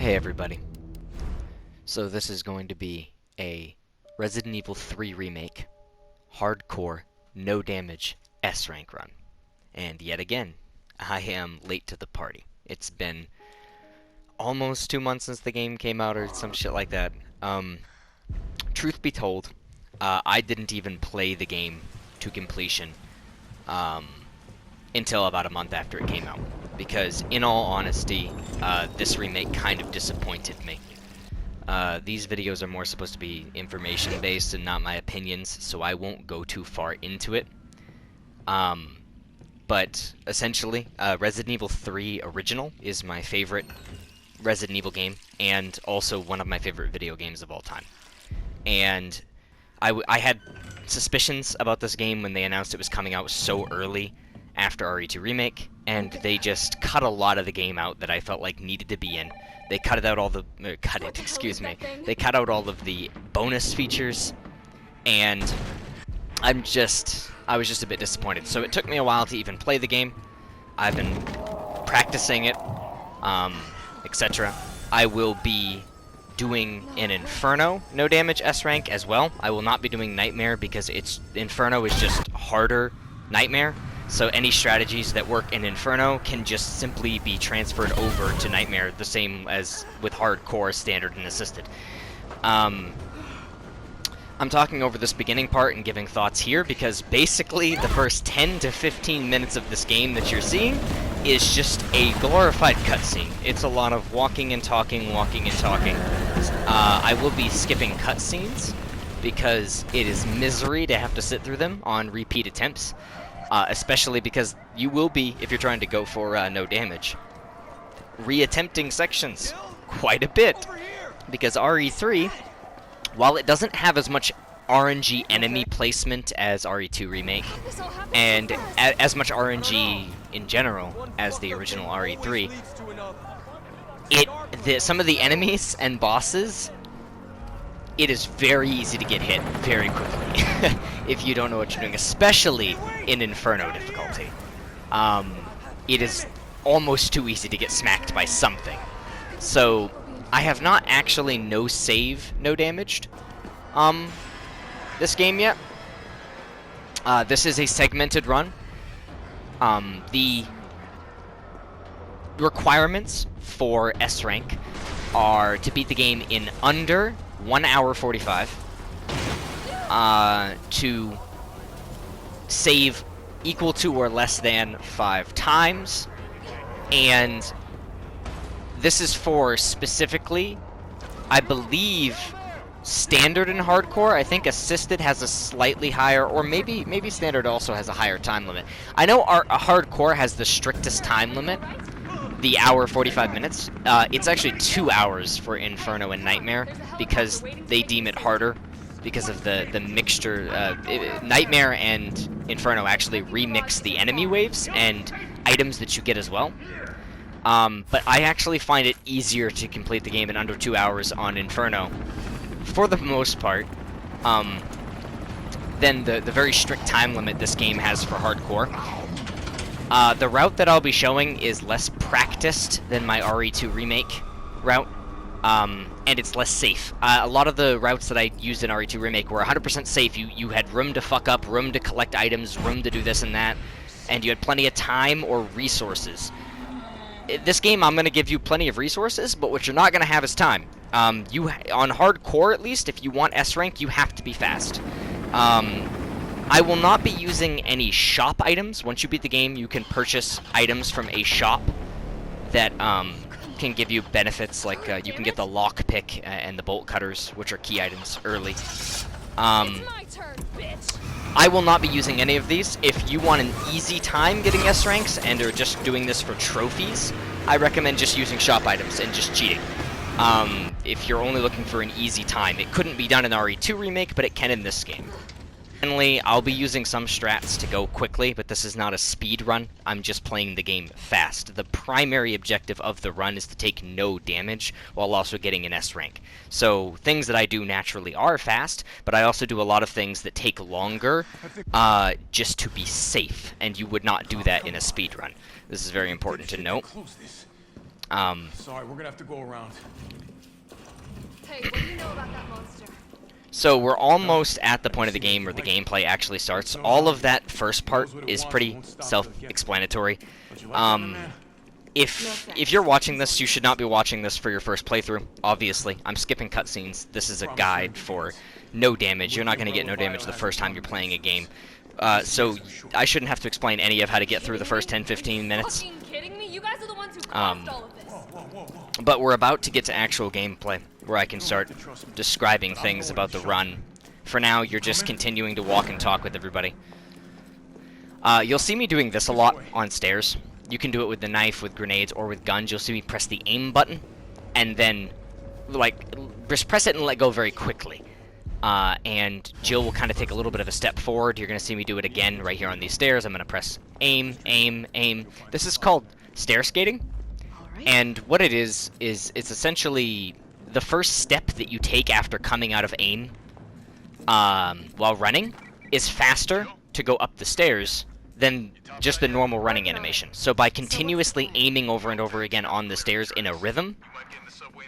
Hey everybody. So this is going to be a Resident Evil 3 remake, hardcore, no damage, S rank run. And yet again, I am late to the party. It's been almost 2 months since the game came out or some shit like that. Truth be told, I didn't even play the game to completion until about a month after it came out. Because, in all honesty, this remake kind of disappointed me. These videos are more supposed to be information-based and not my opinions, so I won't go too far into it. But, essentially, Resident Evil 3 Original is my favorite Resident Evil game, and also one of my favorite video games of all time. And I had suspicions about this game when they announced it was coming out so early after RE2 Remake, and they just cut a lot of the game out that I felt like needed to be in. They cut out all the they cut out all of the bonus features, and I was just a bit disappointed. So it took me a while to even play the game. I've been practicing it, etc. I will be doing an Inferno no damage S rank as well. I will not be doing Nightmare because Inferno is just harder Nightmare. So any strategies that work in Inferno can just simply be transferred over to Nightmare, the same as with Hardcore, Standard, and Assisted. I'm talking over this beginning part and giving thoughts here because basically the first 10 to 15 minutes of this game that you're seeing is just a glorified cutscene. It's a lot of walking and talking, walking and talking. I will be skipping cutscenes because it is misery to have to sit through them on repeat attempts. Especially because you will be, if you're trying to go for no damage, re-attempting sections quite a bit. Because RE3, while it doesn't have as much RNG enemy placement as RE2 Remake, and as much RNG in general as the original RE3, some of the enemies and bosses, it is very easy to get hit very quickly if you don't know what you're doing, especially in Inferno difficulty. It is almost too easy to get smacked by something. So, I have not actually no damaged this game yet. This is a segmented run. The requirements for S rank are to beat the game in under 1 hour 45, to save equal to or less than 5 times, and this is for specifically, I believe, Standard and Hardcore. I think Assisted has a slightly higher, or maybe Standard also has a higher time limit. I know Hardcore has the strictest time limit, the hour 45 minutes. It's actually 2 hours for Inferno and Nightmare because they deem it harder because of the mixture. Nightmare and Inferno actually remix the enemy waves and items that you get as well. But I actually find it easier to complete the game in under 2 hours on Inferno, for the most part, than the very strict time limit this game has for Hardcore. The route that I'll be showing is less practiced than my RE2 Remake route, and it's less safe. A lot of the routes that I used in RE2 Remake were 100% safe. You had room to fuck up, room to collect items, room to do this and that, and you had plenty of time or resources. This game, I'm going to give you plenty of resources, but what you're not going to have is time. On Hardcore, at least, if you want S rank, you have to be fast. I will not be using any shop items. Once you beat the game, you can purchase items from a shop that can give you benefits, like you can get the lockpick and the bolt cutters, which are key items early. I will not be using any of these. If you want an easy time getting S ranks and are just doing this for trophies, I recommend just using shop items and just cheating. If you're only looking for an easy time, it couldn't be done in RE2 Remake, but it can in this game. Finally, I'll be using some strats to go quickly, but this is not a speed run. I'm just playing the game fast. The primary objective of the run is to take no damage while also getting an S rank. So things that I do naturally are fast, but I also do a lot of things that take longer just to be safe, and you would not do that in a speed run. This is very important to note. Sorry, we're gonna have to go around. Hey, what do you know about that monster? So we're almost at the point of the game where the gameplay actually starts. All of that first part is pretty self-explanatory. If you're watching this, you should not be watching this for your first playthrough, obviously. I'm skipping cutscenes. This is a guide for no damage. You're not going to get no damage the first time you're playing a game. So I shouldn't have to explain any of how to get through the first 10-15 minutes. Fucking kidding me? You guys are the ones who caused all of this. But we're about to get to actual gameplay, where I can start describing things about the run. For now, you're just continuing to walk and talk with everybody. You'll see me doing this a lot on stairs. You can do it with the knife, with grenades, or with guns. You'll see me press the aim button, and then, like, just press it and let go very quickly. And Jill will kind of take a little bit of a step forward. You're going to see me do it again right here on these stairs. I'm going to press aim, aim, aim. This is called stair skating. And what it is it's essentially the first step that you take after coming out of aim while running is faster to go up the stairs than just the normal running animation. So by continuously aiming over and over again on the stairs in a rhythm,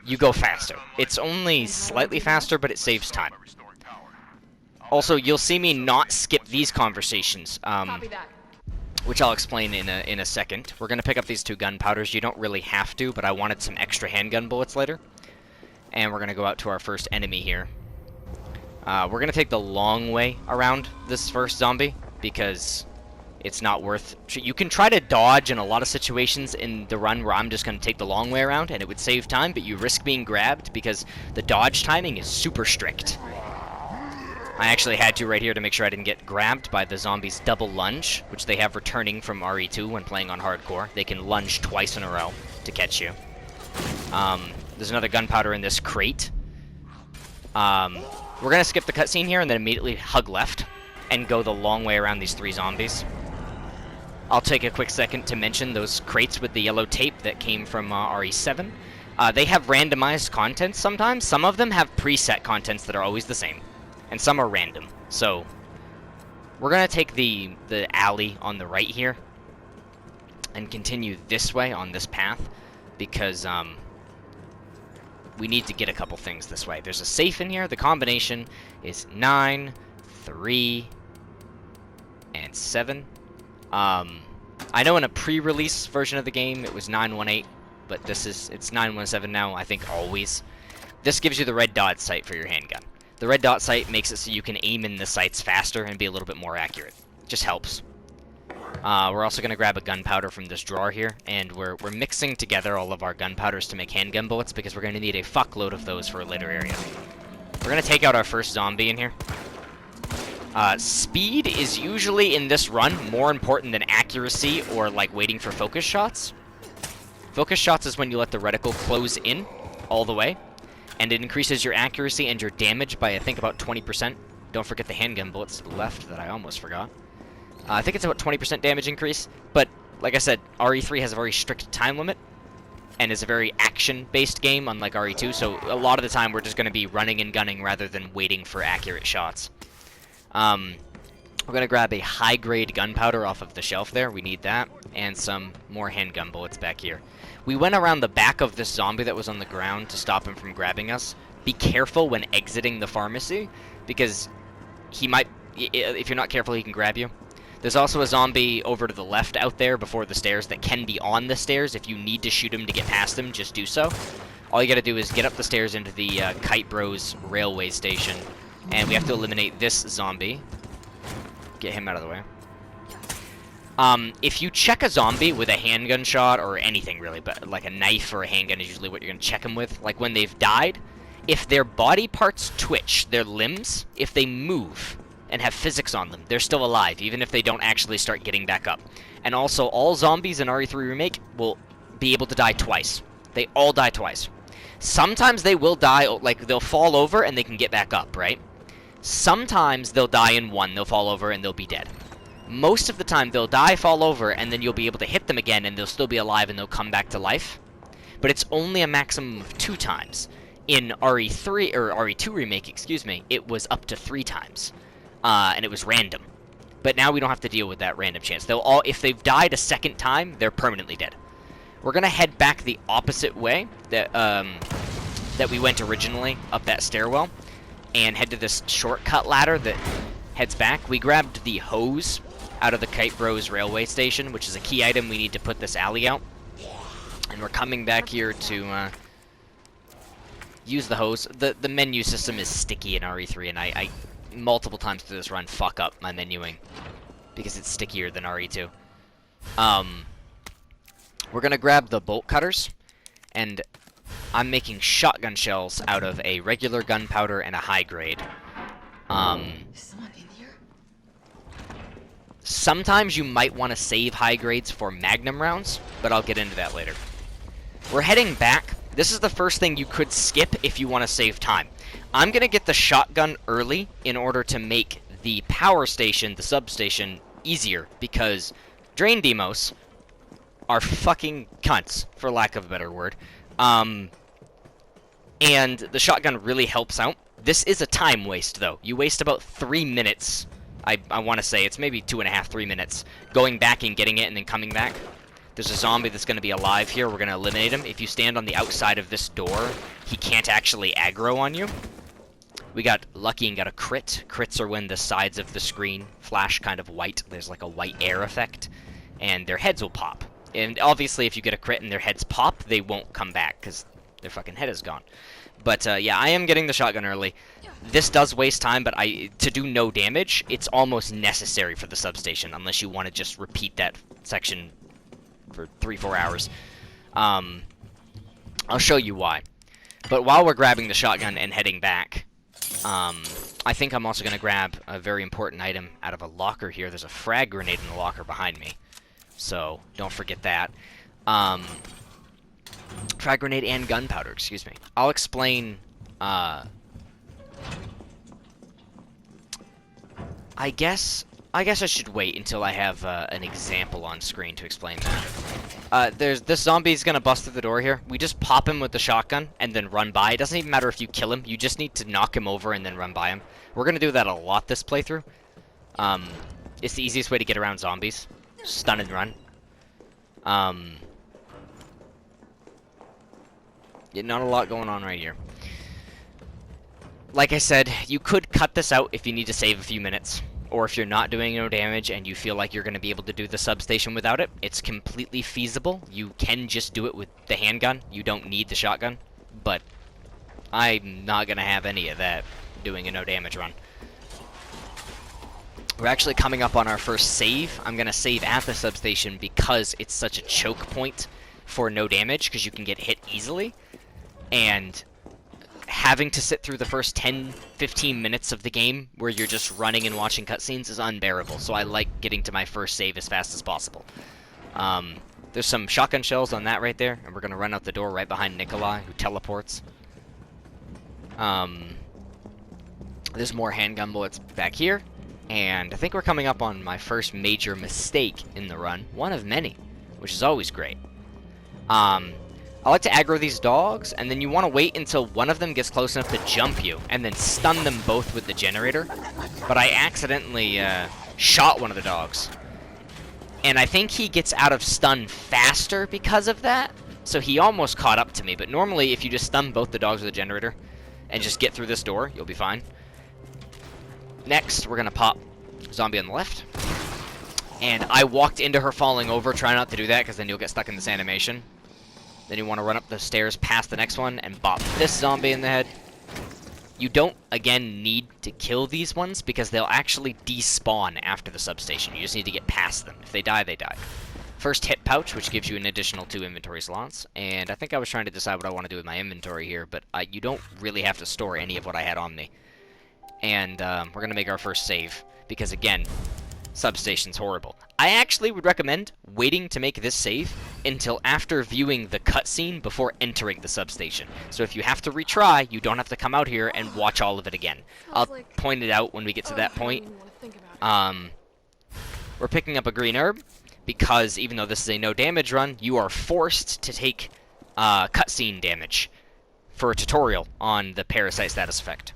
you go faster. It's only slightly faster, but it saves time. Also, you'll see me not skip these conversations. Copy that. Which I'll explain in a second. We're going to pick up these 2 gunpowders. You don't really have to, but I wanted some extra handgun bullets later. And we're going to go out to our first enemy here. We're going to take the long way around this first zombie, because it's not worth... You can try to dodge in a lot of situations in the run where I'm just going to take the long way around, and it would save time, but you risk being grabbed because the dodge timing is super strict. I actually had to right here to make sure I didn't get grabbed by the zombie's double lunge, which they have returning from RE2 when playing on hardcore. They can lunge twice in a row to catch you. There's another gunpowder in this crate. We're going to skip the cutscene here and then immediately hug left and go the long way around these 3 zombies. I'll take a quick second to mention those crates with the yellow tape that came from RE7. They have randomized contents sometimes. Some of them have preset contents that are always the same. And some are random. So we're going to take the alley on the right here and continue this way on this path, because we need to get a couple things this way. There's a safe in here. The combination is 9, 3, and 7. I know in a pre-release version of the game it was 918, but it's 917 now, I think always. This gives you the red dot sight for your handgun. The red dot sight makes it so you can aim in the sights faster and be a little bit more accurate. Just helps. We're also going to grab a gunpowder from this drawer here, and we're mixing together all of our gunpowders to make handgun bullets, because we're going to need a fuckload of those for a later area. We're going to take out our first zombie in here. Speed is usually, in this run, more important than accuracy or, like, waiting for focus shots. Focus shots is when you let the reticle close in all the way, and it increases your accuracy and your damage by, I think, about 20%. Don't forget the handgun bullets left that I almost forgot. I think it's about 20% damage increase, but like I said, RE3 has a very strict time limit, and is a very action-based game, unlike RE2, so a lot of the time we're just going to be running and gunning rather than waiting for accurate shots. We're going to grab a high-grade gunpowder off of the shelf there. We need that, and some more handgun bullets back here. We went around the back of this zombie that was on the ground to stop him from grabbing us. Be careful when exiting the pharmacy, because he might, if you're not careful, he can grab you. There's also a zombie over to the left out there before the stairs that can be on the stairs. If you need to shoot him to get past him, just do so. All you gotta do is get up the stairs into the Kite Bros railway station, and we have to eliminate this zombie. Get him out of the way. If you check a zombie with a handgun shot, or anything really, but like a knife or a handgun is usually what you're gonna check them with, like when they've died, if their body parts twitch, their limbs, if they move and have physics on them, they're still alive, even if they don't actually start getting back up. And also, all zombies in RE3 Remake will be able to die twice. They all die twice. Sometimes they will die, like, they'll fall over and they can get back up, right? Sometimes they'll die in one, they'll fall over and they'll be dead. Most of the time, they'll die, fall over, and then you'll be able to hit them again and they'll still be alive and they'll come back to life. But it's only a maximum of 2 times. In RE3, or RE2 Remake, excuse me, it was up to 3 times. And it was random. But now we don't have to deal with that random chance. They'll all, if they've died a second time, they're permanently dead. We're gonna head back the opposite way that we went originally, up that stairwell, and head to this shortcut ladder that heads back. We grabbed the hose out of the Kite Bros railway station, which is a key item we need to put this alley out. And we're coming back here to use the hose. The menu system is sticky in RE3, and I multiple times through this run fuck up my menuing because it's stickier than RE2. We're gonna grab the bolt cutters, and I'm making shotgun shells out of a regular gunpowder and a high grade. Is someone in here? Sometimes you might want to save high grades for magnum rounds, but I'll get into that later. We're heading back. This is the first thing you could skip if you want to save time. I'm going to get the shotgun early in order to make the power station, the substation, easier, because drain demos are fucking cunts, for lack of a better word. And the shotgun really helps out. This is a time waste, though. You waste about 3 minutes. I want to say it's maybe 2.5, 3 minutes going back and getting it and then coming back. There's a zombie that's going to be alive here. We're going to eliminate him. If you stand on the outside of this door, he can't actually aggro on you. We got lucky and got a crit. Crits are when the sides of the screen flash kind of white. There's like a white air effect, and their heads will pop. And obviously, if you get a crit and their heads pop, they won't come back because their fucking head is gone. But yeah, I am getting the shotgun early. This does waste time, but to do no damage, it's almost necessary for the substation, unless you want to just repeat that section for 3-4 hours. I'll show you why. But while we're grabbing the shotgun and heading back, I think I'm also going to grab a very important item out of a locker here. There's a frag grenade in the locker behind me, so don't forget that. Frag grenade and gunpowder, excuse me. I'll explain, I guess I should wait until I have an example on screen to explain that. This zombie's gonna bust through the door here. We just pop him with the shotgun and then run by. It doesn't even matter if you kill him. You just need to knock him over and then run by him. We're gonna do that a lot this playthrough. It's the easiest way to get around zombies. Stun and run. Yeah, not a lot going on right here. Like I said, you could cut this out if you need to save a few minutes. Or if you're not doing no damage and you feel like you're going to be able to do the substation without it, it's completely feasible. You can just do it with the handgun. You don't need the shotgun. But I'm not going to have any of that doing a no damage run. We're actually coming up on our first save. I'm going to save at the substation because it's such a choke point for no damage, because you can get hit easily. And having to sit through the first 10-15 minutes of the game where you're just running and watching cutscenes is unbearable, so I like getting to my first save as fast as possible. There's some shotgun shells on that right there, and we're going to run out the door right behind Nikolai, who teleports. There's more handgun bullets back here, and I think we're coming up on my first major mistake in the run, one of many, which is always great. I like to aggro these dogs, and then you want to wait until one of them gets close enough to jump you, and then stun them both with the generator. But I accidentally shot one of the dogs. And I think he gets out of stun faster because of that, so he almost caught up to me. But normally, if you just stun both the dogs with the generator, and just get through this door, you'll be fine. Next, we're going to pop zombie on the left. And I walked into her falling over. Try not to do that, because then you'll get stuck in this animation. Then you want to run up the stairs past the next one and bop this zombie in the head. You don't, again, need to kill these ones because they'll actually despawn after the substation. You just need to get past them. If they die, they die. First hit pouch, which gives you an additional 2 inventory slots. And I think I was trying to decide what I want to do with my inventory here, but you don't really have to store any of what I had on me. And we're going to make our first save because, again, substation's horrible. I actually would recommend waiting to make this save until after viewing the cutscene before entering the substation. So if you have to retry, you don't have to come out here and watch all of it again. I'll point it out when we get to that point. We're picking up a green herb because even though this is a no damage run, you are forced to take cutscene damage for a tutorial on the parasite status effect.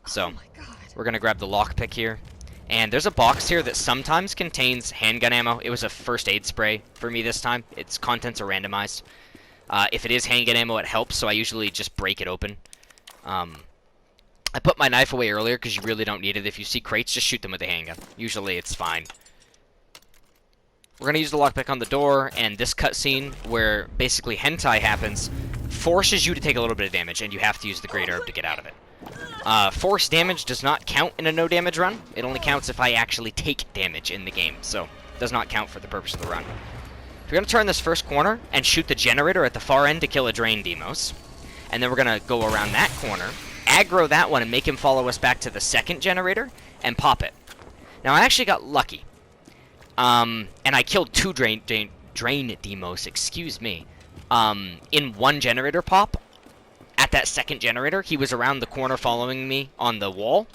So we're going to grab the lockpick here. And there's a box here that sometimes contains handgun ammo. It was a first aid spray for me this time. Its contents are randomized. If it is handgun ammo, it helps, so I usually just break it open. I put my knife away earlier because you really don't need it. If you see crates, just shoot them with a handgun. Usually it's fine. We're going to use the lockpick on the door, and this cutscene, where basically hentai happens, forces you to take a little bit of damage, and you have to use the great herb to get out of it. Force damage does not count in a no damage run. It only counts if I actually take damage in the game, so it does not count for the purpose of the run. We're going to turn this first corner and shoot the generator at the far end to kill a drain demos. And then we're going to go around that corner, aggro that one, and make him follow us back to the second generator and pop it. Now, I actually got lucky. And I killed two drain demos, excuse me, in one generator pop. At that second generator, he was around the corner following me on the wall.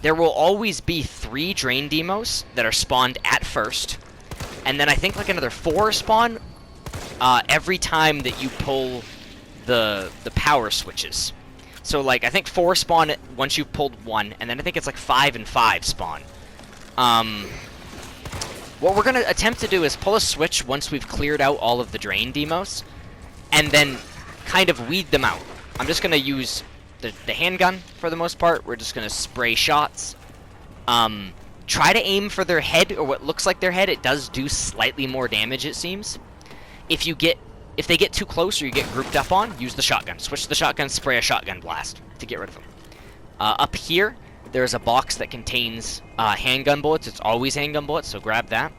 There will always be 3 drain demos that are spawned at first. And then I think like another 4 spawn every time that you pull the power switches. So like I think 4 spawn once you've pulled 1, and then I think it's like 5 and 5 spawn. What we're going to attempt to do is pull a switch once we've cleared out all of the drain demos, and then kind of weed them out. I'm just going to use the handgun for the most part. We're just going to spray shots. Try to aim for their head, or what looks like their head. It does do slightly more damage, it seems. If they get too close or you get grouped up on, use the shotgun. Switch the shotgun, spray a shotgun blast to get rid of them. Up here, there's a box that contains handgun bullets. It's always handgun bullets, so grab that.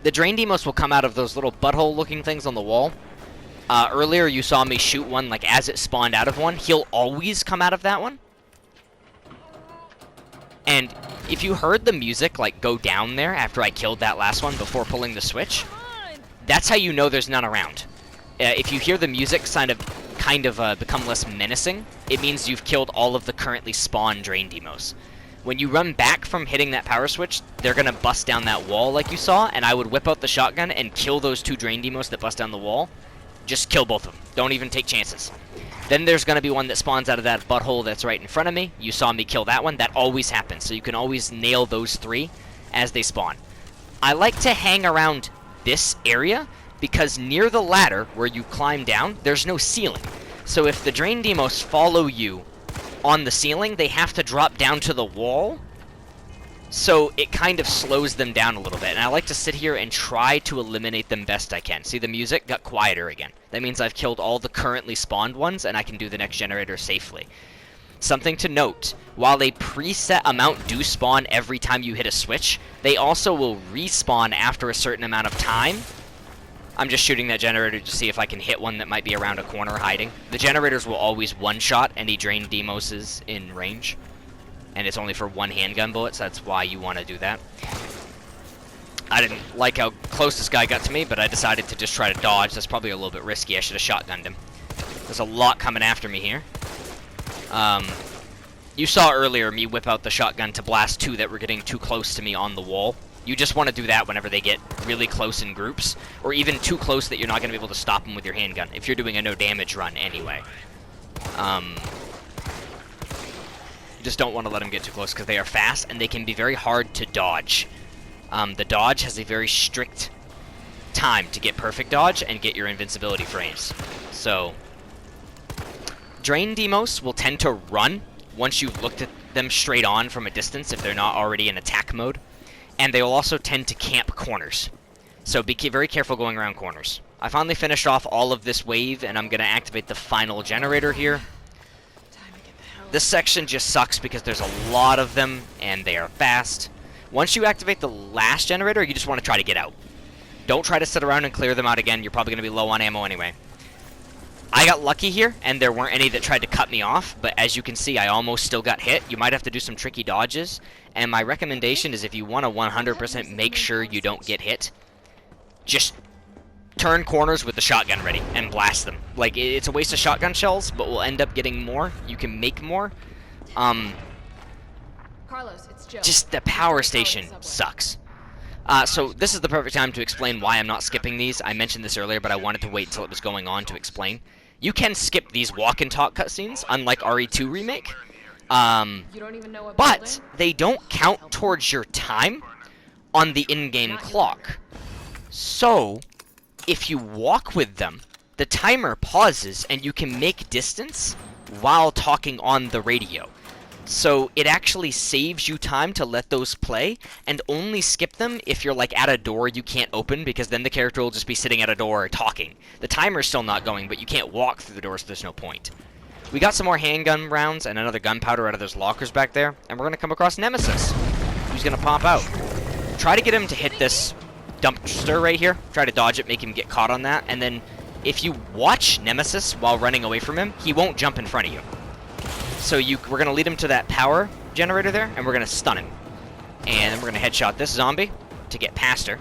The drain demos will come out of those little butthole-looking things on the wall. Earlier, you saw me shoot one, like, as it spawned out of one. He'll always come out of that one. And if you heard the music, like, go down there after I killed that last one before pulling the switch, that's how you know there's none around. If you hear the music kind of become less menacing, it means you've killed all of the currently spawned drain demos. When you run back from hitting that power switch, they're going to bust down that wall like you saw, and I would whip out the shotgun and kill those 2 drain demos that bust down the wall. Just kill both of them. Don't even take chances. Then there's going to be one that spawns out of that butthole that's right in front of me. You saw me kill that one. That always happens, so you can always nail those 3 as they spawn. I like to hang around this area because near the ladder where you climb down, there's no ceiling. So if the drain demos follow you on the ceiling, they have to drop down to the wall, so it kind of slows them down a little bit. And I like to sit here and try to eliminate them best I can. See, the music got quieter again. That means I've killed all the currently spawned ones, and I can do the next generator safely. Something to note, while a preset amount do spawn every time you hit a switch, they also will respawn after a certain amount of time. I'm just shooting that generator to see if I can hit one that might be around a corner hiding. The generators will always one-shot any drain demos in range. And it's only for 1 handgun bullet, so that's why you want to do that. I didn't like how close this guy got to me, but I decided to just try to dodge. That's probably a little bit risky. I should have shotgunned him. There's a lot coming after me here. You saw earlier me whip out the shotgun to blast 2 that were getting too close to me on the wall. You just want to do that whenever they get really close in groups, or even too close that you're not going to be able to stop them with your handgun, if you're doing a no-damage run anyway. You just don't want to let them get too close, because they are fast, and they can be very hard to dodge. The dodge has a very strict time to get perfect dodge and get your invincibility frames. So, drain demos will tend to run once you've looked at them straight on from a distance if they're not already in attack mode. And they will also tend to camp corners. So be very careful going around corners. I finally finished off all of this wave, and I'm going to activate the final generator here. This section just sucks because there's a lot of them, and they are fast. Once you activate the last generator, you just want to try to get out. Don't try to sit around and clear them out again. You're probably going to be low on ammo anyway. I got lucky here, and there weren't any that tried to cut me off, but as you can see, I almost still got hit. You might have to do some tricky dodges, and my recommendation is if you want to 100% make sure you don't get hit, just turn corners with the shotgun ready and blast them. Like, it's a waste of shotgun shells, but we'll end up getting more. You can make more. Carlos, it's Joe. Just the power station sucks. So this is the perfect time to explain why I'm not skipping these. I mentioned this earlier, but I wanted to wait until it was going on to explain. You can skip these walk and talk cutscenes, unlike RE2 Remake. You don't even know what But building? they don't count towards your time on the in-game clock. So, if you walk with them, the timer pauses and you can make distance while talking on the radio. So it actually saves you time to let those play, and only skip them if you're like at a door you can't open, because then the character will just be sitting at a door talking. The timer's still not going, but you can't walk through the door, so there's no point. We got some more handgun rounds and another gunpowder out of those lockers back there, and we're going to come across Nemesis, who's going to pop out. Try to get him to hit this dumpster right here. Try to dodge it, make him get caught on that, and then if you watch Nemesis while running away from him, he won't jump in front of you. So we're going to lead him to that power generator there, and we're going to stun him. And then we're going to headshot this zombie to get past her.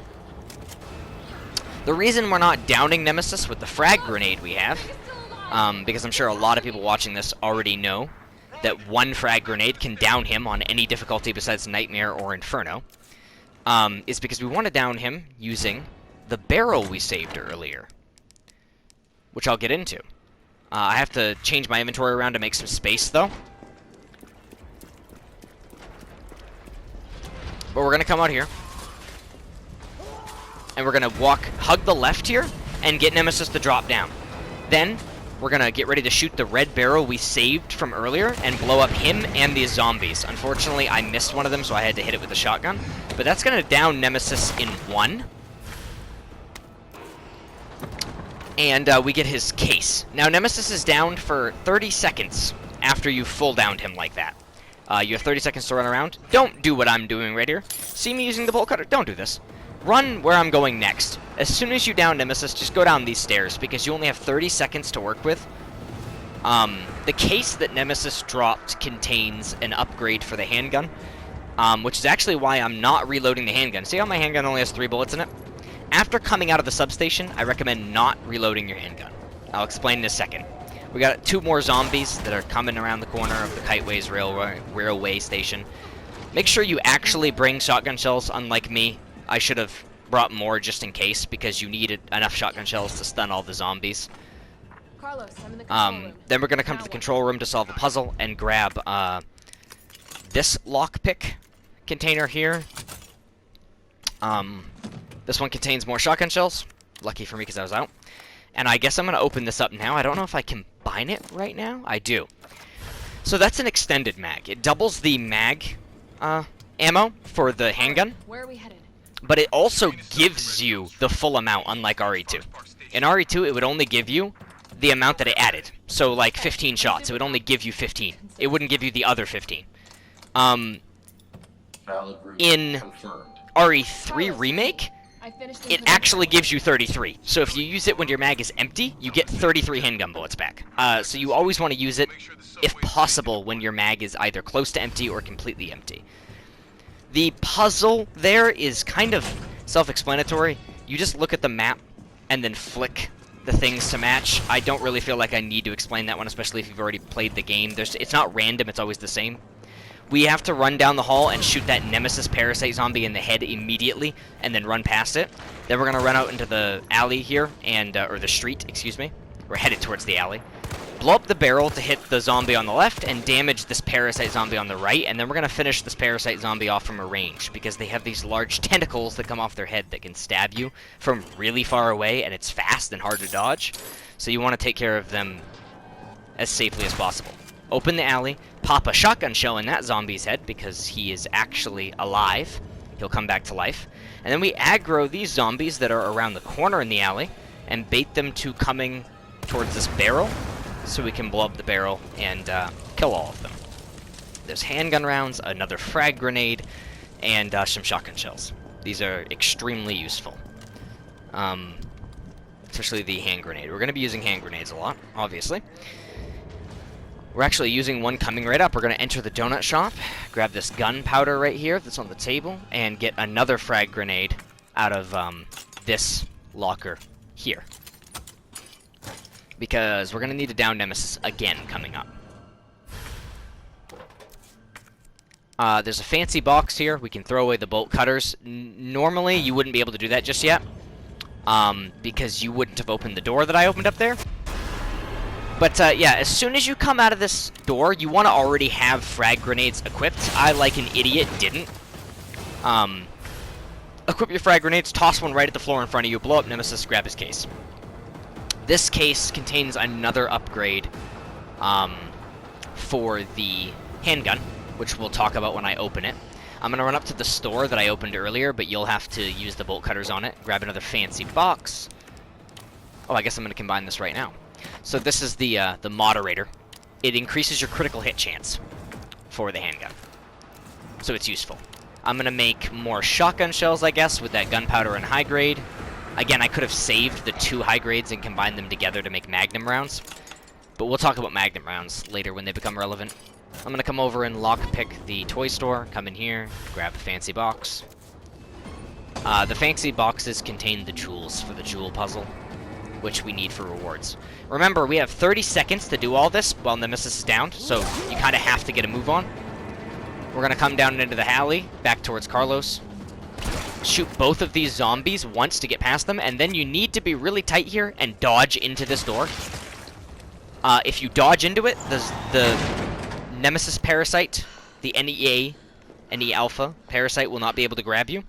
The reason we're not downing Nemesis with the frag grenade we have, because I'm sure a lot of people watching this already know that one frag grenade can down him on any difficulty besides Nightmare or Inferno, is because we want to down him using the barrel we saved earlier, which I'll get into. I have to change my inventory around to make some space, though. But we're going to come out here. And we're going to hug the left here, and get Nemesis to drop down. Then, we're going to get ready to shoot the red barrel we saved from earlier, and blow up him and these zombies. Unfortunately, I missed one of them, so I had to hit it with a shotgun. But that's going to down Nemesis in one. And we get his case. Now, Nemesis is downed for 30 seconds after you full downed him like that. You have 30 seconds to run around. Don't do what I'm doing right here. See me using the bolt cutter? Don't do this. Run where I'm going next. As soon as you down Nemesis, just go down these stairs, because you only have 30 seconds to work with. The case that Nemesis dropped contains an upgrade for the handgun, which is actually why I'm not reloading the handgun. See how my handgun only has 3 bullets in it? After coming out of the substation, I recommend not reloading your handgun. I'll explain in a second. We got 2 more zombies that are coming around the corner of the Kiteways railway station. Make sure you actually bring shotgun shells, unlike me. I should have brought more just in case, because you needed enough shotgun shells to stun all the zombies. Carlos, I'm in the control room. Then we're going to come to the control room to solve a puzzle and grab this lockpick container here. This one contains more shotgun shells. Lucky for me, because I was out. And I guess I'm going to open this up now. I don't know if I combine it right now. I do. So that's an extended mag. It doubles the mag ammo for the handgun. Where are we headed? But it also gives you the full amount, unlike RE2. In RE2, it would only give you the amount that it added. So, like, 15 shots. It would only give you 15. It wouldn't give you the other 15. In RE3 Remake, it actually gives you 33. So if you use it when your mag is empty, you get 33 handgun bullets back. So you always want to use it, if possible, when your mag is either close to empty or completely empty. The puzzle there is kind of self-explanatory. You just look at the map and then flick the things to match. I don't really feel like I need to explain that one, especially if you've already played the game. It's not random, it's always the same. We have to run down the hall and shoot that Nemesis parasite zombie in the head immediately, and then run past it. Then we're going to run out into the alley here, and or the street, excuse me. We're headed towards the alley. Blow up the barrel to hit the zombie on the left, and damage this parasite zombie on the right, and then we're going to finish this parasite zombie off from a range, because they have these large tentacles that come off their head that can stab you from really far away, and it's fast and hard to dodge. So you want to take care of them as safely as possible. Open the alley, pop a shotgun shell in that zombie's head, because he is actually alive. He'll come back to life. And then we aggro these zombies that are around the corner in the alley, and bait them to coming towards this barrel, so we can blow up the barrel and kill all of them. There's handgun rounds, another frag grenade, and some shotgun shells. These are extremely useful. Especially the hand grenade. We're going to be using hand grenades a lot, obviously. We're actually using one coming right up. We're going to enter the donut shop, grab this gunpowder right here that's on the table, and get another frag grenade out of this locker here. Because we're going to need to down Nemesis again coming up. There's a fancy box here. We can throw away the bolt cutters. Normally, you wouldn't be able to do that just yet. Because you wouldn't have opened the door that I opened up there. But yeah, as soon as you come out of this door, you want to already have frag grenades equipped. I, like an idiot, didn't. Equip your frag grenades, toss one right at the floor in front of you, blow up Nemesis, grab his case. This case contains another upgrade for the handgun, which we'll talk about when I open it. I'm going to run up to the store that I opened earlier, but you'll have to use the bolt cutters on it. Grab another fancy box. Oh, I guess I'm going to combine this right now. So this is the moderator. It increases your critical hit chance for the handgun. So it's useful. I'm going to make more shotgun shells, I guess, with that gunpowder and high grade. Again, I could have saved the 2 high grades and combined them together to make magnum rounds. But we'll talk about magnum rounds later when they become relevant. I'm going to come over and lockpick the toy store, come in here, grab a fancy box. The fancy boxes contain the jewels for the jewel puzzle, which we need for rewards. Remember, we have 30 seconds to do all this while Nemesis is down, so you kind of have to get a move on. We're going to come down into the alley, back towards Carlos. Shoot both of these zombies once to get past them, and then you need to be really tight here and dodge into this door. If you dodge into it, the Nemesis Parasite, the NE Alpha Parasite will not be able to grab you.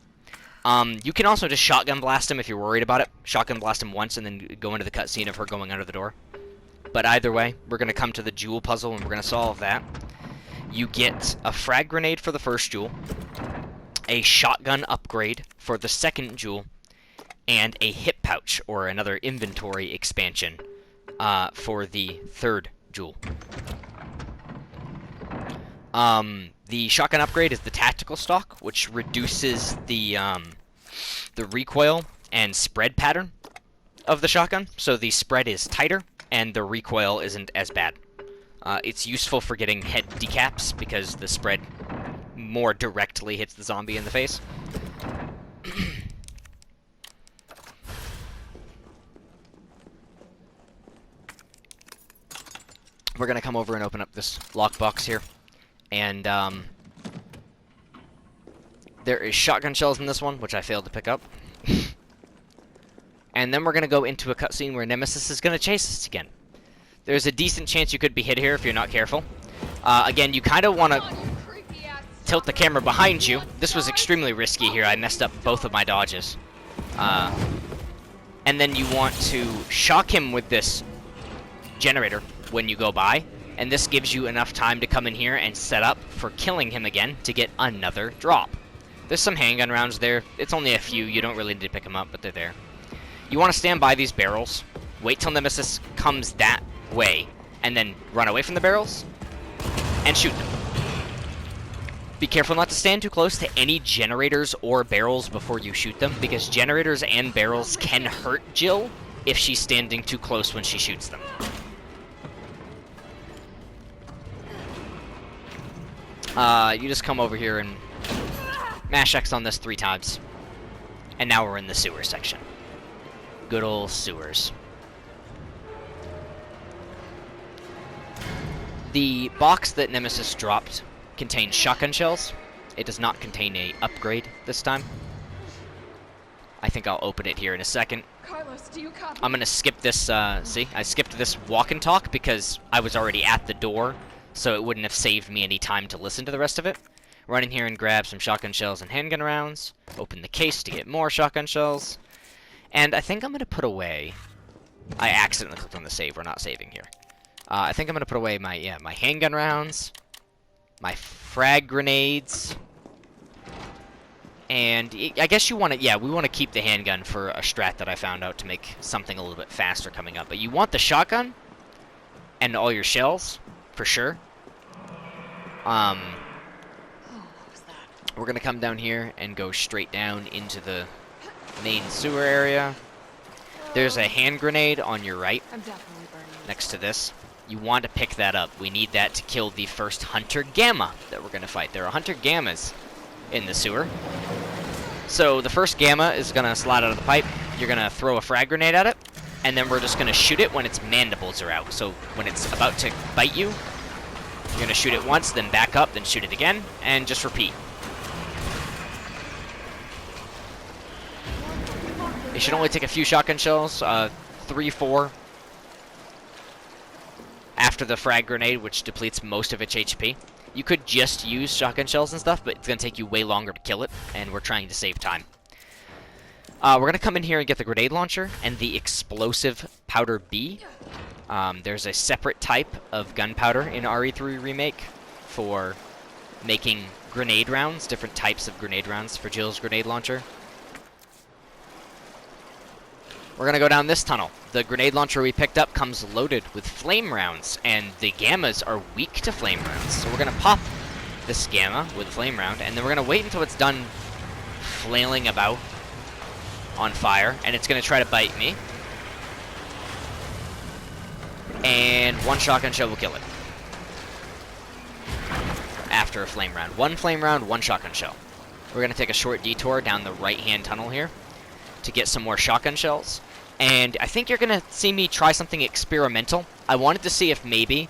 You can also just shotgun blast him if you're worried about it. Shotgun blast him once and then go into the cutscene of her going under the door. But either way, we're going to come to the jewel puzzle and we're going to solve that. You get a frag grenade for the first jewel, a shotgun upgrade for the second jewel, and a hip pouch, or another inventory expansion, for the third jewel. The shotgun upgrade is the tactical stock, which reduces the recoil and spread pattern of the shotgun. So the spread is tighter, and the recoil isn't as bad. It's useful for getting head decaps, because the spread more directly hits the zombie in the face. We're going to come over and open up this lockbox here. And there is shotgun shells in this one, which I failed to pick up. And then we're going to go into a cutscene where Nemesis is going to chase us again. There's a decent chance you could be hit here if you're not careful. Again, you kind of want to tilt the camera behind you. This was extremely risky here. I messed up both of my dodges. And then you want to shock him with this generator when you go by. And this gives you enough time to come in here and set up for killing him again to get another drop. There's some handgun rounds there. It's only a few. You don't really need to pick them up, but they're there. You want to stand by these barrels. Wait till Nemesis comes that way, and then run away from the barrels and shoot them. Be careful not to stand too close to any generators or barrels before you shoot them, because generators and barrels can hurt Jill if she's standing too close when she shoots them. You just come over here and mash X on this 3 times. And now we're in the sewer section. Good old sewers. The box that Nemesis dropped contains shotgun shells. It does not contain a upgrade this time. I think I'll open it here in a second. Carlos, do you copy? I'm gonna skip this, see? I skipped this walk and talk because I was already at the door, so it wouldn't have saved me any time to listen to the rest of it. Run in here and grab some shotgun shells and handgun rounds. Open the case to get more shotgun shells. And I think I'm gonna put away... I accidentally clicked on the save. We're not saving here. I think I'm gonna put away my, my handgun rounds, my frag grenades, and I guess you want to, we want to keep the handgun for a strat that I found out to make something a little bit faster coming up. But you want the shotgun and all your shells for sure. We're gonna come down here and go straight down into the main sewer area. There's a hand grenade on your right, I'm definitely burning. next to this. You want to pick that up. We need that to kill the first Hunter Gamma that we're going to fight. There are Hunter Gammas in the sewer. So the first Gamma is going to slide out of the pipe. You're going to throw a frag grenade at it, and then we're just going to shoot it when its mandibles are out. So when it's about to bite you, you're going to shoot it once, then back up, then shoot it again, and just repeat. It should only take a few shotgun shells, 3, 4. after the frag grenade, which depletes most of its HP. You could just use shotgun shells and stuff, but it's going to take you way longer to kill it, and we're trying to save time. We're going to come in here and get the grenade launcher and the explosive powder B. There's a separate type of gunpowder in RE3 Remake for making grenade rounds, different types of grenade rounds for Jill's grenade launcher. We're going to go down this tunnel. The grenade launcher we picked up comes loaded with flame rounds, and the gammas are weak to flame rounds. So we're going to pop this gamma with a flame round, and then we're going to wait until it's done flailing about on fire, and it's going to try to bite me. And one shotgun shell will kill it. After a flame round. One flame round, one shotgun shell. We're going to take a short detour down the right-hand tunnel here to get some more shotgun shells. And I think you're going to see me try something experimental. I wanted to see if maybe,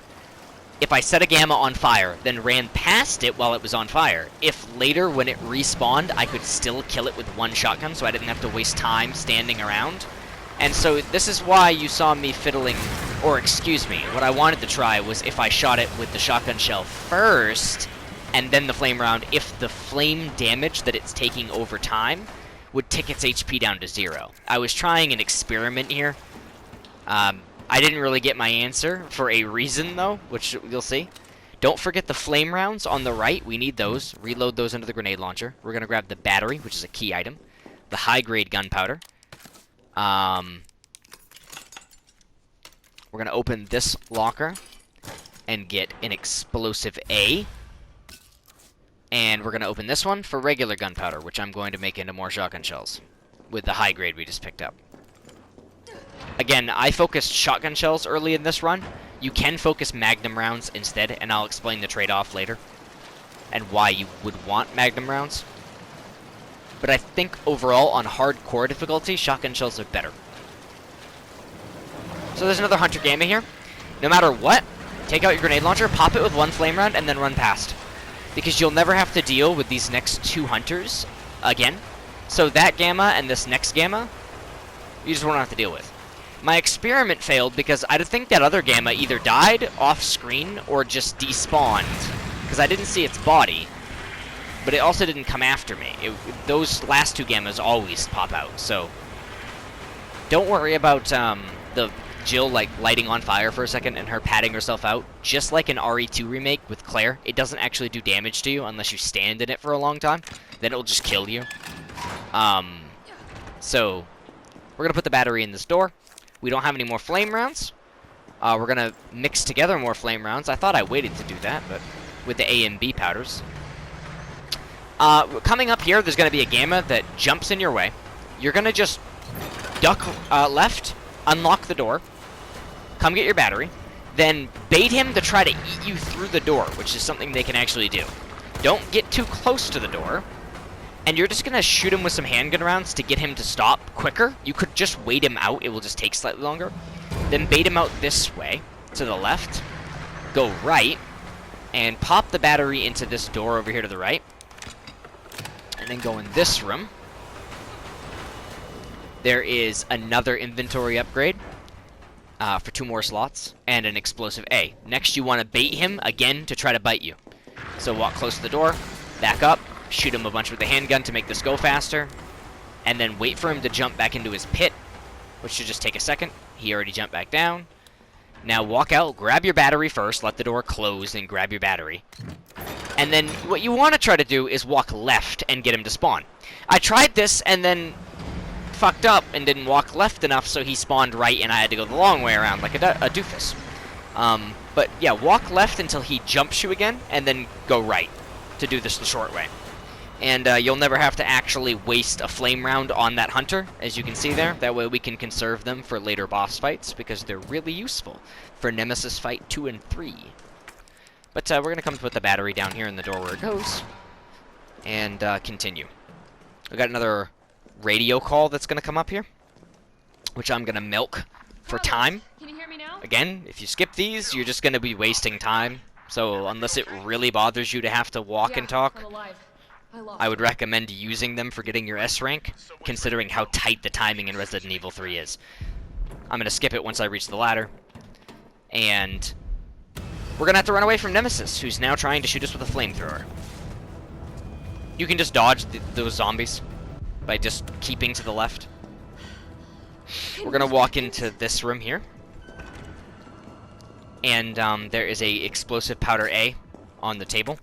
if I set a gamma on fire, then ran past it while it was on fire, if later when it respawned, I could still kill it with one shotgun, so I didn't have to waste time standing around. And so this is why you saw me fiddling, or excuse me, what I wanted to try was if I shot it with the shotgun shell first, and then the flame round, if the flame damage that it's taking over time would tick its HP down to 0. I was trying an experiment here. I didn't really get my answer for a reason, though, which you'll see. Don't forget the flame rounds on the right. We need those. Reload those into the grenade launcher. We're going to grab the battery, which is a key item. The high-grade gunpowder. We're going to open this locker and get an explosive A. And we're going to open this one for regular gunpowder, which I'm going to make into more shotgun shells with the high grade we just picked up. Again, I focused shotgun shells early in this run. You can focus magnum rounds instead, and I'll explain the trade-off later and why you would want magnum rounds. But I think overall, on hardcore difficulty, shotgun shells are better. So there's another Hunter Gamma here. No matter what, take out your grenade launcher, pop it with one flame round, and then run past. Because you'll never have to deal with these next two Hunters again. So that Gamma and this next Gamma, you just won't have to deal with. My experiment failed because I think that other Gamma either died off-screen or just despawned. Because I didn't see its body. But it also didn't come after me. Those last two Gammas always pop out, so don't worry about the Jill lighting on fire for a second and her patting herself out. Just like in RE2 Remake with Claire, it doesn't actually do damage to you unless you stand in it for a long time. Then it'll just kill you. So we're gonna put the battery in this door. We don't have any more flame rounds. We're gonna mix together more flame rounds. I thought I waited to do that, but with the A and B powders. Coming up here, there's gonna be a Gamma that jumps in your way. You're gonna just duck left, unlock the door, come get your battery, then bait him to try to eat you through the door, which is something they can actually do. Don't get too close to the door, and you're just going to shoot him with some handgun rounds to get him to stop quicker. You could just wait him out, it will just take slightly longer. Then bait him out this way, to the left, go right, and pop the battery into this door over here to the right, and then go in this room. There is another inventory upgrade for 2 more slots, and an explosive A. Next, you want to bait him again to try to bite you. So walk close to the door, back up, shoot him a bunch with the handgun to make this go faster, and then wait for him to jump back into his pit, which should just take a second. He already jumped back down. Now walk out, grab your battery first, let the door close, and grab your battery. And then what you want to try to do is walk left and get him to spawn. I tried this and then fucked up and didn't walk left enough, so he spawned right and I had to go the long way around like a doofus. But yeah, walk left until he jumps you again, and then go right to do this the short way. And you'll never have to actually waste a flame round on that Hunter, as you can see there. That way we can conserve them for later boss fights, because they're really useful for Nemesis Fight 2 and 3. But we're going to come put the battery down here in the door where it goes, and continue. We got another radio call that's going to come up here, which I'm going to milk for time. Can you hear me now? Again, if you skip these, you're just going to be wasting time. So unless it really bothers you to have to walk and talk, I'm alive. I would recommend using them for getting your S rank, considering how tight the timing in Resident Evil 3 is. I'm going to skip it once I reach the ladder. And we're gonna have to run away from Nemesis, who's now trying to shoot us with a flamethrower. You can just dodge those zombies by just keeping to the left. We're gonna walk into this room here. And there is a explosive powder A on the table.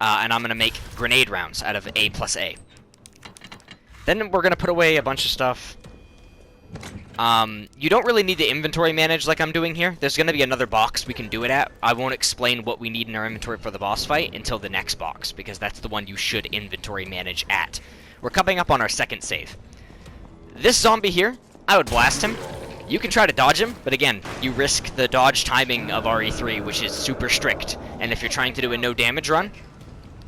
And I'm gonna make grenade rounds out of A plus A. Then we're gonna put away a bunch of stuff. You don't really need to inventory manage like I'm doing here. There's gonna be another box we can do it at. I won't explain what we need in our inventory for the boss fight until the next box, because that's the one you should inventory manage at. We're coming up on our second save. This zombie here, I would blast him. You can try to dodge him, but again, you risk the dodge timing of RE3, which is super strict. And if you're trying to do a no damage run,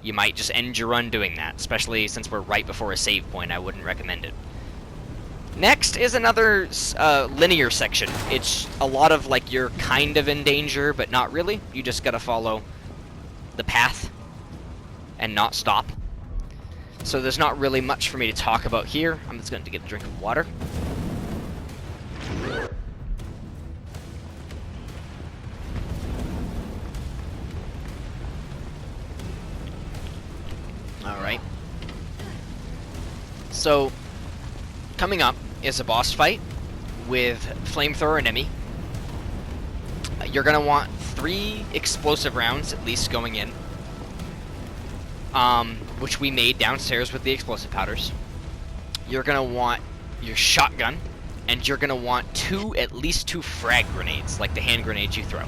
you might just end your run doing that, especially since we're right before a save point. I wouldn't recommend it. Next is another linear section. It's a lot of, like, you're kind of in danger, but not really. You just gotta follow the path and not stop. So there's not really much for me to talk about here. I'm just going to get a drink of water. Alright. So, coming up is a boss fight with flamethrower enemy. You're going to want 3 explosive rounds at least going in. Which we made downstairs with the explosive powders. You're going to want your shotgun, and you're going to want at least two frag grenades, like the hand grenades you throw.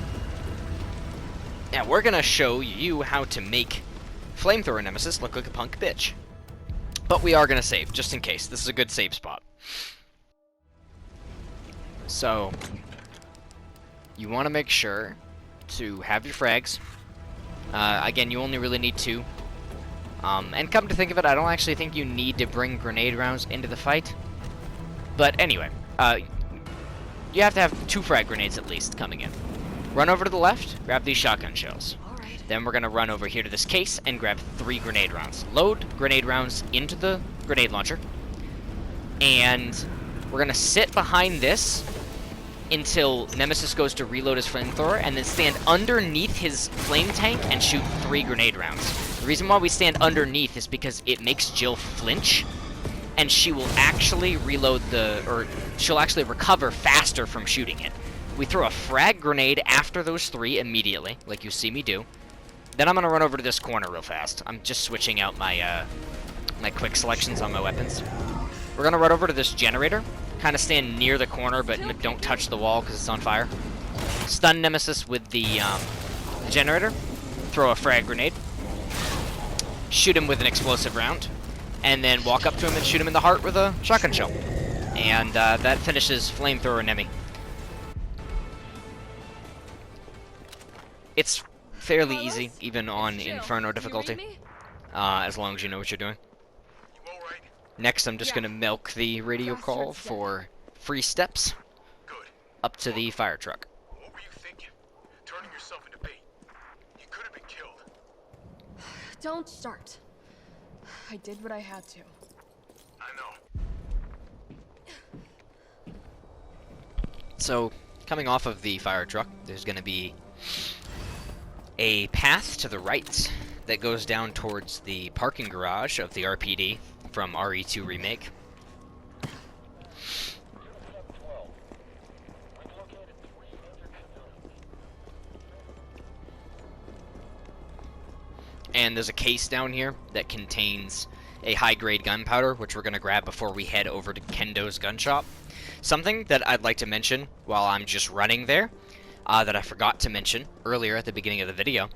Now, we're going to show you how to make flamethrower Nemesis look like a punk bitch. But we are going to save, just in case. This is a good save spot. So, you want to make sure to have your frags. Again, you only really need 2. And come to think of it, I don't actually think you need to bring grenade rounds into the fight. But anyway, you have to have 2 frag grenades at least coming in. Run over to the left, grab these shotgun shells. Alright. Then we're going to run over here to this case and grab 3 grenade rounds. Load grenade rounds into the grenade launcher. And we're going to sit behind this until Nemesis goes to reload his flamethrower, and then stand underneath his flame tank and shoot 3 grenade rounds. The reason why we stand underneath is because it makes Jill flinch, and she will actually she'll actually recover faster from shooting it. We throw a frag grenade after those 3 immediately, like you see me do. Then I'm gonna run over to this corner real fast. I'm just switching out my my quick selections on my weapons. We're gonna run over to this generator. Kind of stand near the corner, but don't touch the wall because it's on fire. Stun Nemesis with the generator. Throw a frag grenade. Shoot him with an explosive round. And then walk up to him and shoot him in the heart with a shotgun shell. And that finishes flamethrower enemy. It's fairly easy, even on Inferno difficulty. As long as you know what you're doing. Next, I'm just going to milk the radio call for free steps up to the fire truck. What were you thinking? Turning yourself into bait. You could have been killed. Don't start. I did what I had to. I know. So, coming off of the fire truck, there's going to be a path to the right that goes down towards the parking garage of the RPD from RE2 Remake. And there's a case down here that contains a high-grade gunpowder, which we're going to grab before we head over to Kendo's gun shop. Something that I'd like to mention while I'm just running there, that I forgot to mention earlier at the beginning of the video,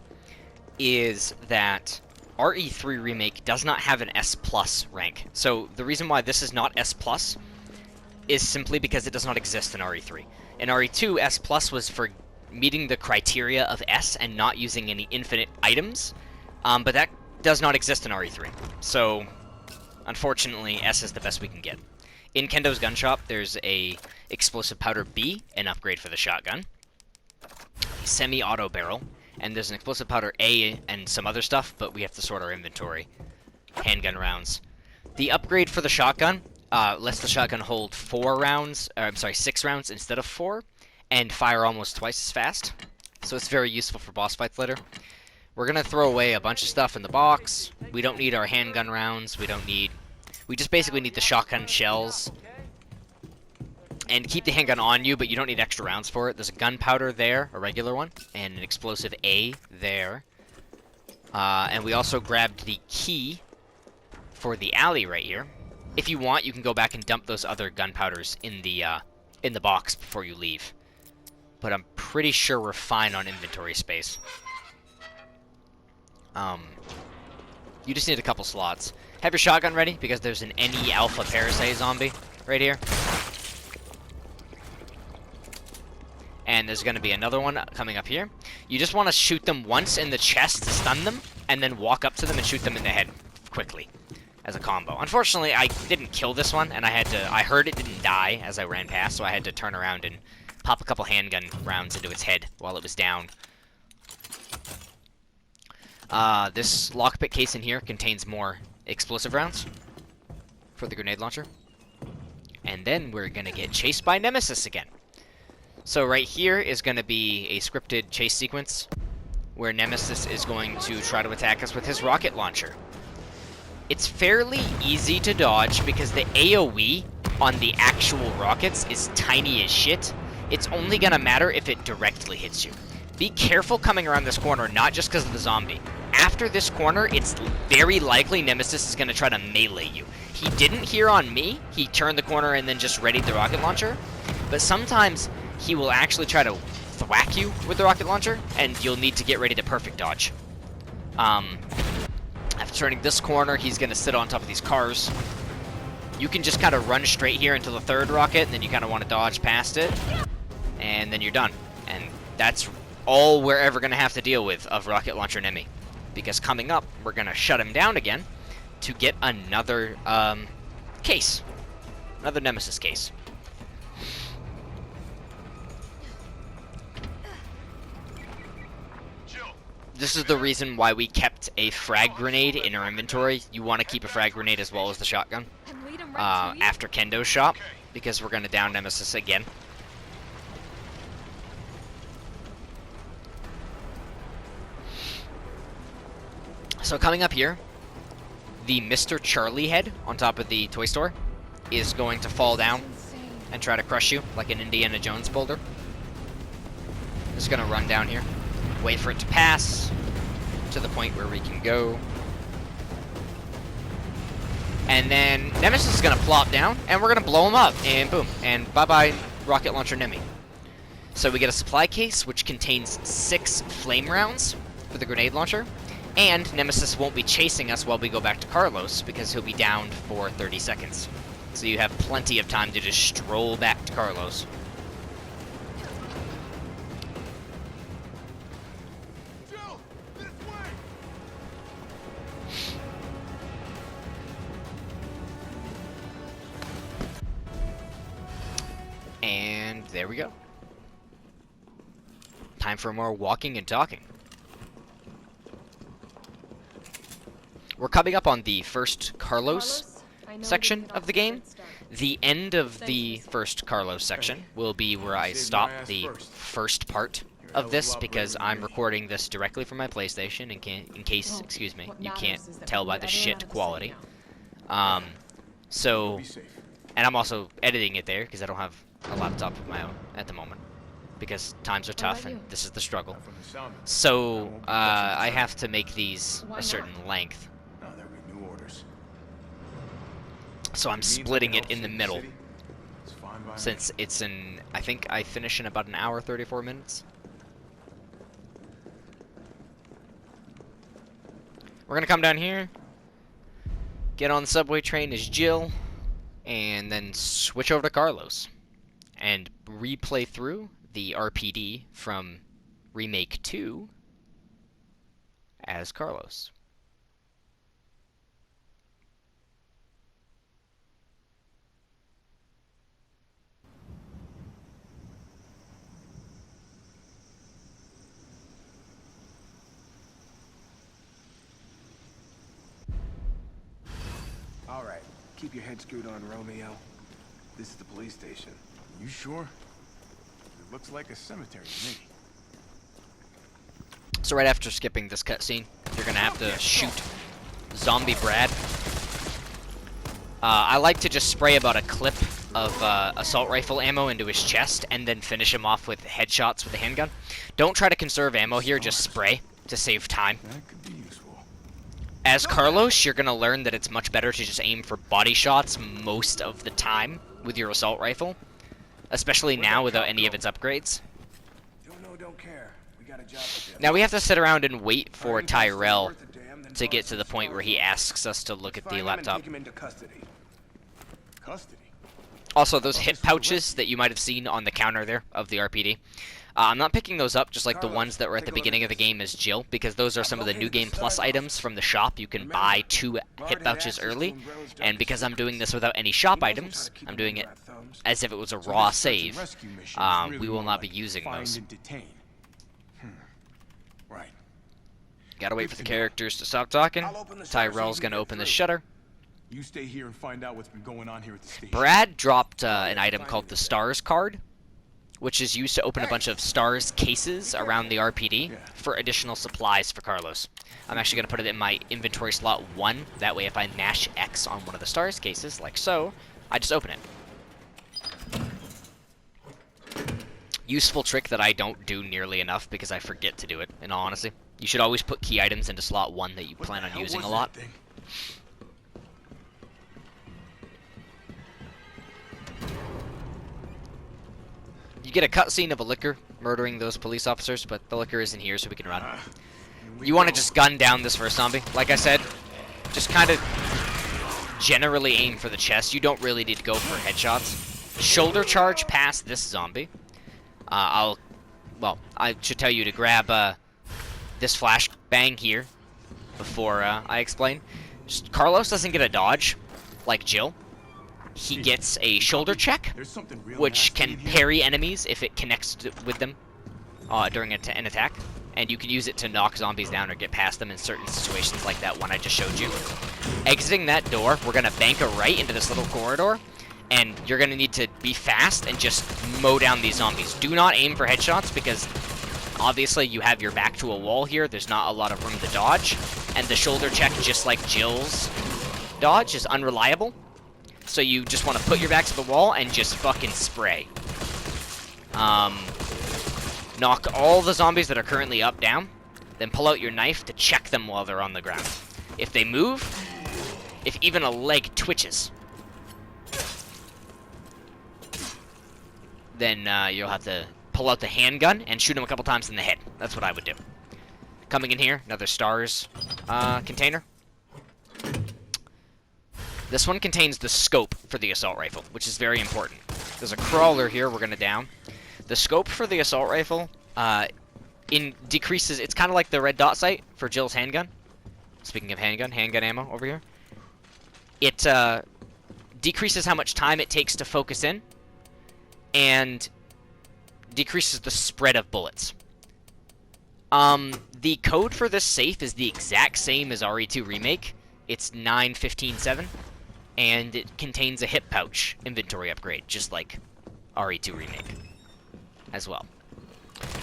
is that RE3 Remake does not have an S Plus rank. So the reason why this is not S Plus is simply because it does not exist in RE3. In RE2, S Plus was for meeting the criteria of S and not using any infinite items, but that does not exist in RE3. So, unfortunately, S is the best we can get. In Kendo's gun shop, there's a explosive powder B, an upgrade for the shotgun, semi-auto barrel, and there's an explosive powder A and some other stuff, but we have to sort our inventory. Handgun rounds. The upgrade for the shotgun lets the shotgun hold 6 rounds instead of 4, and fire almost twice as fast. so it's very useful for boss fights later. We're gonna throw away a bunch of stuff in the box. We don't need our handgun rounds. We just basically need the shotgun shells. And keep the handgun on you, but you don't need extra rounds for it. There's a gunpowder there, a regular one, and an explosive A there. And we also grabbed the key for the alley right here. If you want, you can go back and dump those other gunpowders in the box before you leave. But I'm pretty sure we're fine on inventory space. You just need a couple slots. Have your shotgun ready, because there's an NE Alpha Parasite zombie right here. And there's going to be another one coming up here. You just want to shoot them once in the chest to stun them, and then walk up to them and shoot them in the head quickly as a combo. Unfortunately, I didn't kill this one, and I heard it didn't die as I ran past, so I had to turn around and pop a couple handgun rounds into its head while it was down. This lockpick case in here contains more explosive rounds for the grenade launcher. And then we're going to get chased by Nemesis again. So right here is going to be a scripted chase sequence where Nemesis is going to try to attack us with his rocket launcher. It's fairly easy to dodge because the AoE on the actual rockets is tiny as shit. It's only going to matter if it directly hits you. Be careful coming around this corner, not just because of the zombie. After this corner, it's very likely Nemesis is going to try to melee you. He didn't here on me. He turned the corner and then just readied the rocket launcher. But sometimes he will actually try to thwack you with the rocket launcher, and you'll need to get ready to perfect dodge. After turning this corner, he's going to sit on top of these cars. You can just kind of run straight here until the third rocket, and then you kind of want to dodge past it, and then you're done. And that's all we're ever going to have to deal with of rocket launcher Nemi. Because coming up, we're going to shut him down again to get another case. Another Nemesis case. This is the reason why we kept a frag grenade in our inventory. You want to keep a frag grenade as well as the shotgun after Kendo's shop, because we're going to down Nemesis again. So coming up here, the Mr. Charlie head on top of the toy store is going to fall down and try to crush you like an Indiana Jones boulder. Just going to run down here. Wait for it to pass to the point where we can go. And then Nemesis is going to plop down, and we're going to blow him up, and boom. And bye-bye, rocket launcher Nemi. So we get a supply case, which contains 6 flame rounds for the grenade launcher. And Nemesis won't be chasing us while we go back to Carlos, because he'll be downed for 30 seconds. So you have plenty of time to just stroll back to Carlos. And there we go. Time for more walking and talking. We're coming up on the first Carlos section of the game. The end of the first Carlos section will be where I stop the first part of this, because I'm recording this directly from my PlayStation in case, excuse me, you can't tell by the shit quality. So, and I'm also editing it there because I don't have a laptop of my own at the moment, because times are tough and this is the struggle. So I have to make these a certain length. So I'm splitting it in the middle, since it's in, I think I finish in about an hour, 34 minutes. We're gonna come down here, get on the subway train as Jill, and then switch over to Carlos, and replay through the RPD from Remake 2 as Carlos. All right, keep your head screwed on, Romeo. This is the police station. You sure? It looks like a cemetery to me. So right after skipping this cutscene, you're gonna have to shoot Zombie Brad. I like to just spray about a clip of assault rifle ammo into his chest and then finish him off with headshots with a handgun. Don't try to conserve ammo here, just spray to save time. That could be useful. As Carlos, you're gonna learn that it's much better to just aim for body shots most of the time with your assault rifle, especially now without any of its upgrades. Don't know, don't care. We got a job to do. Now we have to sit around and wait for Tyrell to get to the point where he asks us to look at the laptop. Take him into custody. Custody? Also, those hip pouches that you might have seen on the counter there of the RPD, I'm not picking those up just like the ones that were at the beginning of the game as Jill, because those are some of the New Game Plus items from the shop. You can buy 2 hip pouches early, and because I'm doing this without any shop items, I'm doing it as if it was a raw save. We will not be using those. Right. Gotta wait for the characters to stop talking. Tyrell's gonna open the shutter. You stay here and find out what's been going on here at the station. Brad dropped an item called the Stars card, which is used to open a bunch of Stars cases around the RPD for additional supplies for Carlos. I'm actually going to put it in my inventory slot 1. That way if I mash X on one of the Stars cases, like so, I just open it. Useful trick that I don't do nearly enough because I forget to do it, in all honesty. You should always put key items into slot 1 that you plan on using a lot. You get a cutscene of a licker murdering those police officers, but the licker isn't here, so we can run. You want to just gun down this first zombie. Like I said, just kind of generally aim for the chest. You don't really need to go for headshots. Shoulder charge past this zombie. I should tell you to grab this flashbang here before I explain. Carlos doesn't get a dodge like Jill. He gets a shoulder check, which can parry enemies if it connects with them during an attack. And you can use it to knock zombies down or get past them in certain situations like that one I just showed you. Exiting that door, we're going to bank a right into this little corridor. And you're going to need to be fast and just mow down these zombies. Do not aim for headshots because obviously you have your back to a wall here. There's not a lot of room to dodge. And the shoulder check, just like Jill's dodge, is unreliable. So you just want to put your back to the wall and just fucking spray. Knock all the zombies that are currently up down. Then pull out your knife to check them while they're on the ground. If they move, if even a leg twitches, then you'll have to pull out the handgun and shoot him a couple times in the head. That's what I would do. Coming in here, another Stars container. This one contains the scope for the assault rifle, which is very important. There's a crawler here we're going to down. The scope for the assault rifle decreases. It's kind of like the red dot sight for Jill's handgun. Speaking of handgun ammo over here. It decreases how much time it takes to focus in and decreases the spread of bullets. The code for this safe is the exact same as RE2 Remake. It's 9157, and it contains a hip pouch inventory upgrade, just like RE2 Remake as well.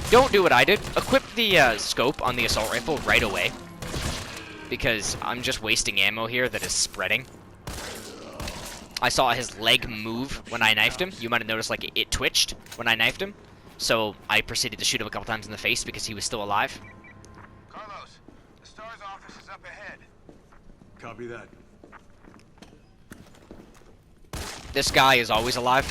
Don't do what I did. Equip the scope on the assault rifle right away, because I'm just wasting ammo here that is spreading. I saw his leg move when I knifed him. You might have noticed like it twitched when I knifed him. So I proceeded to shoot him a couple times in the face because he was still alive. Carlos, the STARS office is up ahead. Copy that. This guy is always alive.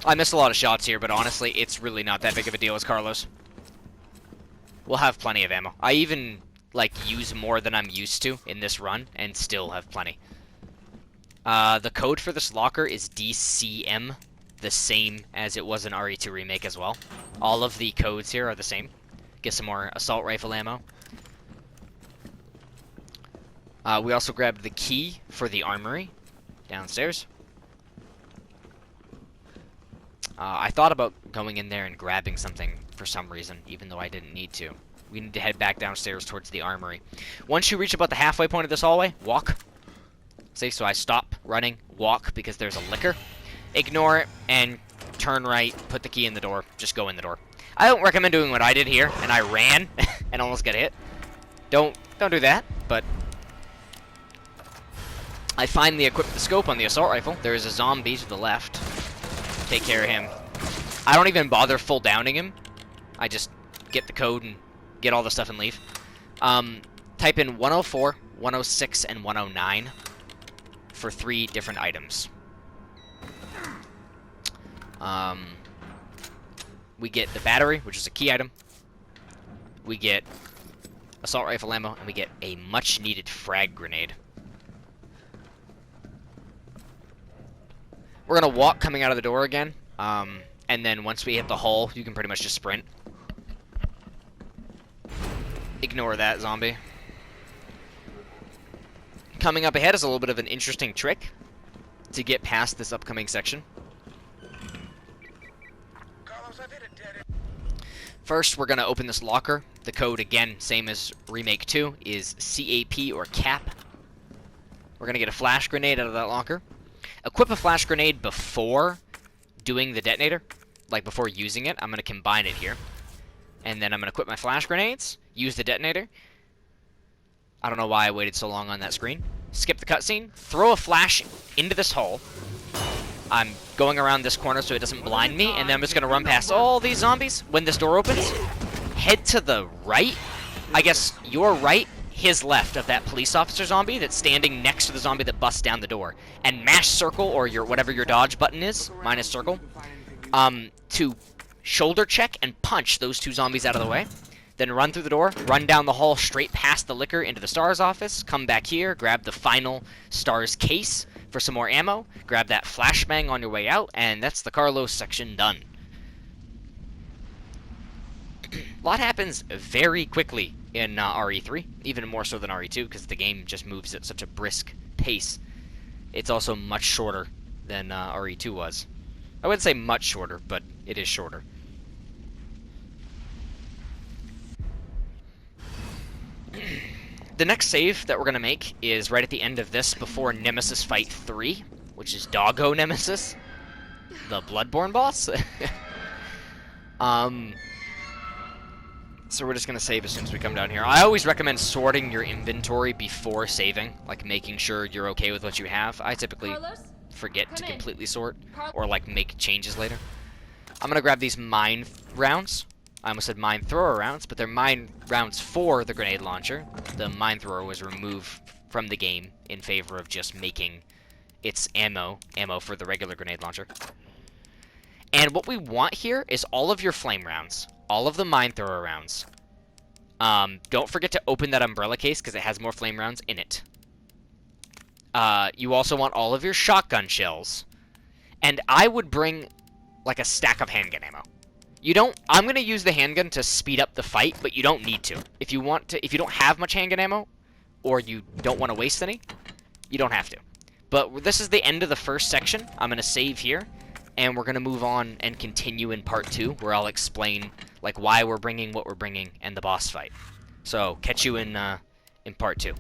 I missed a lot of shots here, but honestly, it's really not that big of a deal as Carlos. We'll have plenty of ammo. I even, like, use more than I'm used to in this run, and still have plenty. The code for this locker is DCM, the same as it was in RE2 Remake as well. All of the codes here are the same. Get some more assault rifle ammo. We also grabbed the key for the armory downstairs. I thought about going in there and grabbing something for some reason, even though I didn't need to. We need to head back downstairs towards the armory. Once you reach about the halfway point of this hallway, walk. See, so I stop running, walk, because there's a licker. ignore it, and turn right, put the key in the door, just go in the door. I don't recommend doing what I did here, and I ran and almost got hit. Don't do that, but I finally equipped the scope on the assault rifle. There is a zombie to the left. Take care of him. I don't even bother full downing him. I just get the code and get all the stuff and leave. Type in 104, 106, and 109 for 3 different items. We get the battery, which is a key item. We get assault rifle ammo, and we get a much-needed frag grenade. We're gonna walk coming out of the door again, and then once we hit the hull, you can pretty much just sprint. Ignore that zombie. Coming up ahead is a little bit of an interesting trick to get past this upcoming section. First, we're going to open this locker. The code, again, same as Remake 2, is CAP or CAP. We're going to get a flash grenade out of that locker. Equip a flash grenade before doing the detonator, like before using it. I'm going to combine it here. And then I'm going to equip my flash grenades, use the detonator. I don't know why I waited so long on that screen. Skip the cutscene, throw a flash into this hole. I'm going around this corner so it doesn't blind me, and then I'm just going to run past all these zombies. When this door opens, head to the right. I guess your right, his left of that police officer zombie that's standing next to the zombie that busts down the door. And mash circle, or your whatever your dodge button is, mine is circle, to shoulder check and punch those 2 zombies out of the way. Then run through the door, run down the hall straight past the liquor into the STARS office, come back here, grab the final STARS case for some more ammo, grab that flashbang on your way out, and that's the Carlos section done. A lot happens very quickly in RE3, even more so than RE2, because the game just moves at such a brisk pace. It's also much shorter than RE2 was. I wouldn't say much shorter, but it is shorter. The next save that we're going to make is right at the end of this, before Nemesis Fight 3, which is Doggo Nemesis, the Bloodborne boss. So we're just going to save as soon as we come down here. I always recommend sorting your inventory before saving, like making sure you're okay with what you have. I typically forget to completely sort, or like make changes later. I'm going to grab these mine rounds. I almost said mine thrower rounds, but they're mine rounds for the grenade launcher. The mine thrower was removed from the game in favor of just making its ammo for the regular grenade launcher. And what we want here is all of your flame rounds, all of the mine thrower rounds. Don't forget to open that umbrella case because it has more flame rounds in it. You also want all of your shotgun shells. And I would bring like a stack of handgun ammo. I'm going to use the handgun to speed up the fight, but you don't need to. If you don't have much handgun ammo, or you don't want to waste any, you don't have to. But this is the end of the first section. I'm going to save here, and we're going to move on and continue in part 2, where I'll explain like why we're bringing what we're bringing and the boss fight. So, catch you in part 2.